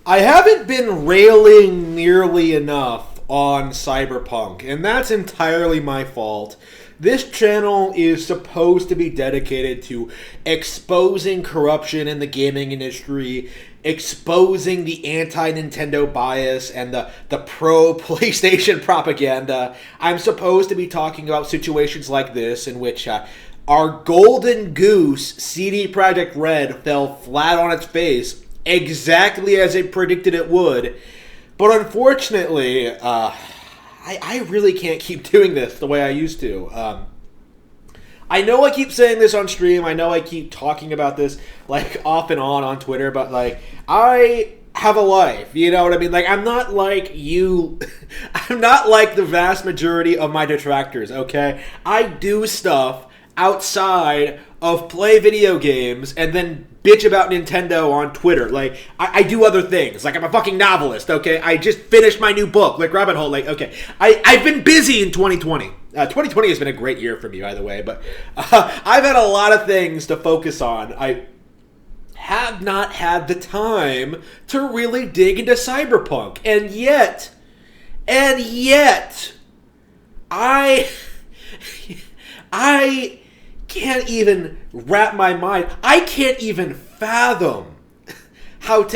I haven't been railing nearly enough on Cyberpunkk, and that's entirely my fault. This channel is supposed to be dedicated to exposing corruption in the gaming industry, exposing the anti-Nintendo bias and the pro-PlayStation propaganda. I'm supposed to be talking about situations like this in which our golden goose, CD Projekt Red, fell flat on its face exactly as it predicted it would. But unfortunately, I really can't keep doing this the way I used to. I know I keep saying this on stream. I know I keep talking about this like off and on Twitter, but like I have a life. You know what I mean? Like I'm not like you. I'm not like the vast majority of my detractors, okay? I do stuff outside of play video games and then bitch about Nintendo on Twitter. Like, I do other things. Like, I'm a fucking novelist, okay? I just finished my new book, like Rabbit Hole. Like, okay. I've been busy in 2020. 2020 has been a great year for me, by the way. But I've had a lot of things to focus on. I have not had the time to really dig into Cyberpunkk. And yet, I can't even wrap my mind. I can't even fathom how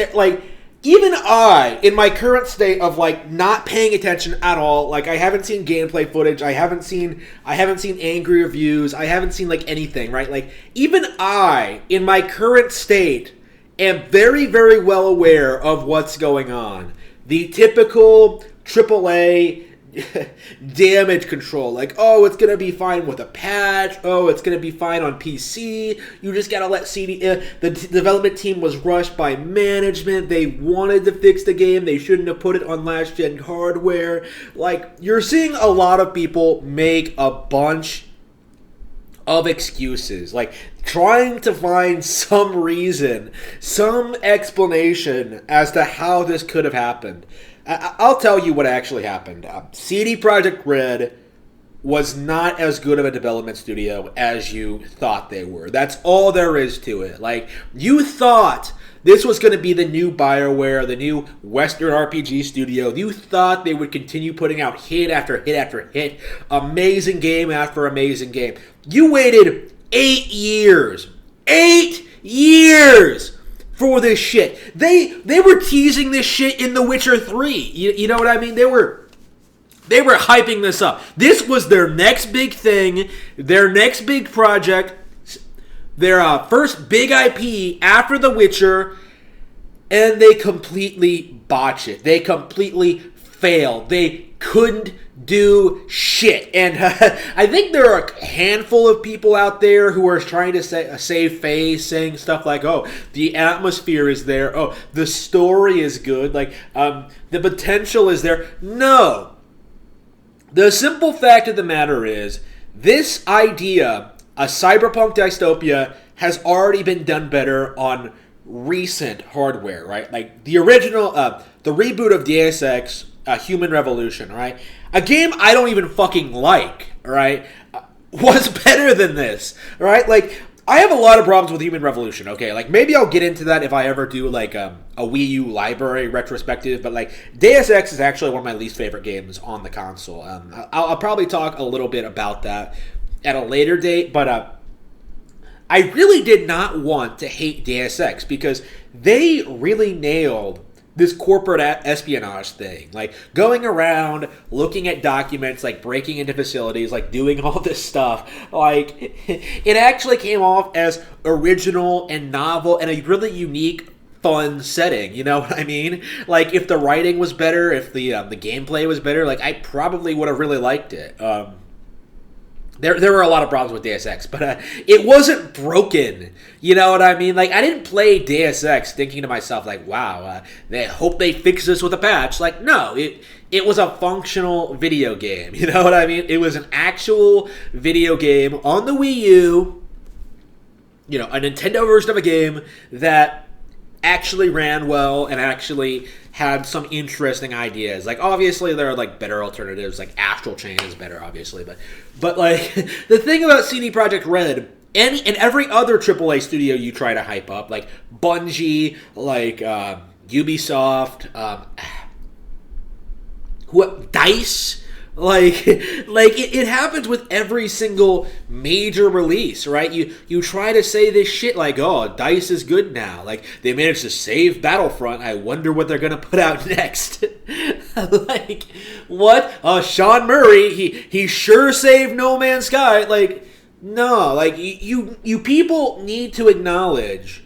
even I, in my current state of like not paying attention at all, like I haven't seen gameplay footage, I haven't seen angry reviews, I haven't seen like anything, right? Like even I, in my current state, am very, very well aware of what's going on. The typical AAA damage control, like, oh, it's gonna be fine with a patch, oh, it's gonna be fine on PC, you just gotta let the development team was rushed by management, they wanted to fix the game, they shouldn't have put it on last gen hardware. Like, you're seeing a lot of people make a bunch of excuses, like trying to find some reason, some explanation as to how this could have happened. I'll tell you what actually happened. CD Projekt Red was not as good of a development studio as you thought they were. That's all there is to it. Like, you thought this was going to be the new BioWare, the new Western RPG studio. You thought they would continue putting out hit after hit after hit, amazing game after amazing game. You waited 8 years. 8 years! For this shit. They were teasing this shit in The Witcher 3. You know what I mean? They were hyping this up. This was their next big thing, their next big project, their first big IP after The Witcher, and they completely botched it. They completely failed. They couldn't do shit. And I think there are a handful of people out there who are trying to save face, saying stuff like, oh, the atmosphere is there, oh, the story is good, like, the potential is there. No. The simple fact of the matter is, this idea, a cyberpunk dystopia, has already been done better on recent hardware, right? Like, the original, the reboot of Deus Ex, Human Revolution, right? A game I don't even fucking like, right? Was better than this, right? Like, I have a lot of problems with Human Revolution, okay? Like, maybe I'll get into that if I ever do, like, a Wii U library retrospective, but, like, Deus Ex is actually one of my least favorite games on the console. I'll probably talk a little bit about that at a later date, but, I really did not want to hate Deus Ex because they really nailed this corporate espionage thing, like going around, looking at documents, like breaking into facilities, like doing all this stuff. Like, it actually came off as original and novel and a really unique, fun setting. You know what I mean? Like, if the writing was better, if the gameplay was better, like, I probably would have really liked it. There were a lot of problems with Deus Ex, but it wasn't broken. You know what I mean? Like, I didn't play Deus Ex thinking to myself, like, wow, they hope they fix this with a patch. Like, no, it was a functional video game. You know what I mean? It was an actual video game on the Wii U, you know, a Nintendo version of a game that actually ran well and actually had some interesting ideas. Like, obviously there are like better alternatives, like Astral Chain is better, obviously, but like the thing about CD Projekt Red and every other AAA studio you try to hype up, like Bungie, like Ubisoft, DICE. It happens with every single major release, right? You try to say this shit like, oh, DICE is good now. Like, they managed to save Battlefront. I wonder what they're going to put out next. Like, what? Sean Murray, he sure saved No Man's Sky. Like, no. Like, you people need to acknowledge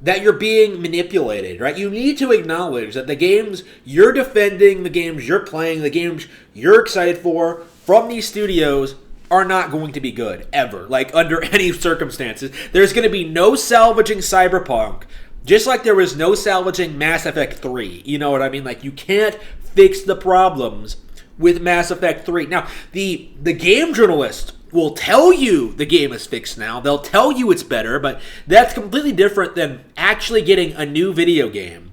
that you're being manipulated, right? You need to acknowledge that the games you're defending, the games you're playing, the games you're excited for from these studios are not going to be good, ever. Like, under any circumstances. There's going to be no salvaging Cyberpunkk, just like there was no salvaging Mass Effect 3. You know what I mean? Like, you can't fix the problems with Mass Effect 3. Now, the game journalist will tell you the game is fixed now. They'll tell you it's better, but that's completely different than actually getting a new video game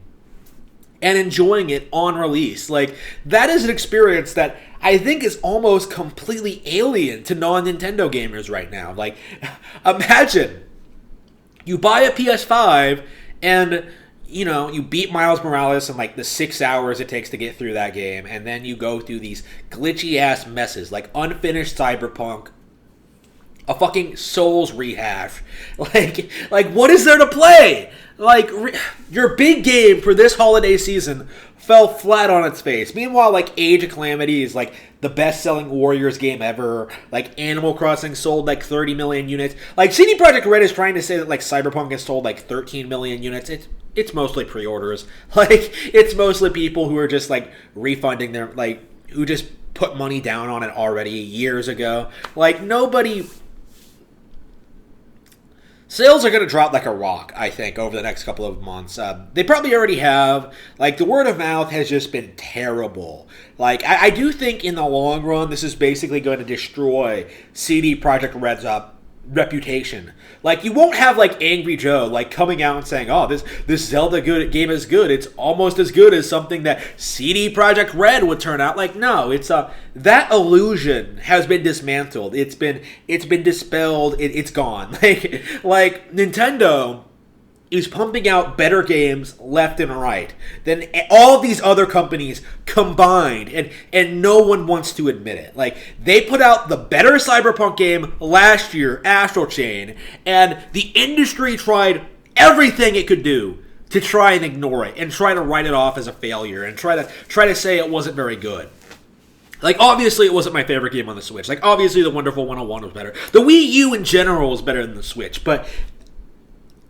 and enjoying it on release. Like, that is an experience that I think is almost completely alien to non-Nintendo gamers right now. Like, imagine you buy a PS5 and, you know, you beat Miles Morales in like the 6 hours it takes to get through that game, and then you go through these glitchy-ass messes like unfinished Cyberpunkk, a fucking Souls rehash. Like what is there to play? Like, your big game for this holiday season fell flat on its face. Meanwhile, like, Age of Calamity is like the best-selling Warriors game ever. Like, Animal Crossing sold like 30 million units. Like, CD Projekt Red is trying to say that like Cyberpunk has sold like 13 million units. It's mostly pre-orders. Like, it's mostly people who are just like refunding their, like, who just put money down on it already years ago. Like, nobody. Sales are going to drop like a rock, I think, over the next couple of months. They probably already have. Like, the word of mouth has just been terrible. Like, I do think in the long run, this is basically going to destroy CD Projekt Red's reputation. Like, you won't have, like, Angry Joe, like, coming out and saying, oh, this Zelda game is good. It's almost as good as something that CD Projekt Red would turn out. Like, no, it's that illusion has been dismantled. It's been dispelled. It's gone. Like Nintendo is pumping out better games left and right than all these other companies combined, and no one wants to admit it. Like, they put out the better Cyberpunk game last year, Astral Chain, and the industry tried everything it could do to try and ignore it and try to write it off as a failure and try to say it wasn't very good. Like, obviously, it wasn't my favorite game on the Switch. Like, obviously, the Wonderful 101 was better. The Wii U in general was better than the Switch, but,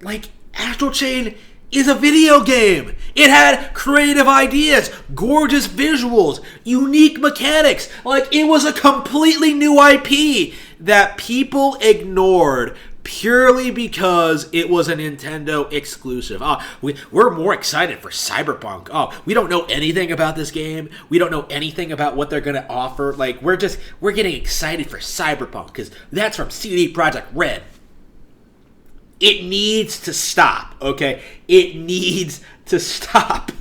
like, Astral Chain is a video game. It had creative ideas, gorgeous visuals, unique mechanics. Like, it was a completely new IP that people ignored purely because it was a Nintendo exclusive. Oh, we're more excited for Cyberpunk. Oh, we don't know anything about this game. We don't know anything about what they're going to offer. Like, we're getting excited for Cyberpunk because that's from CD Projekt Red. It needs to stop, okay? It needs to stop.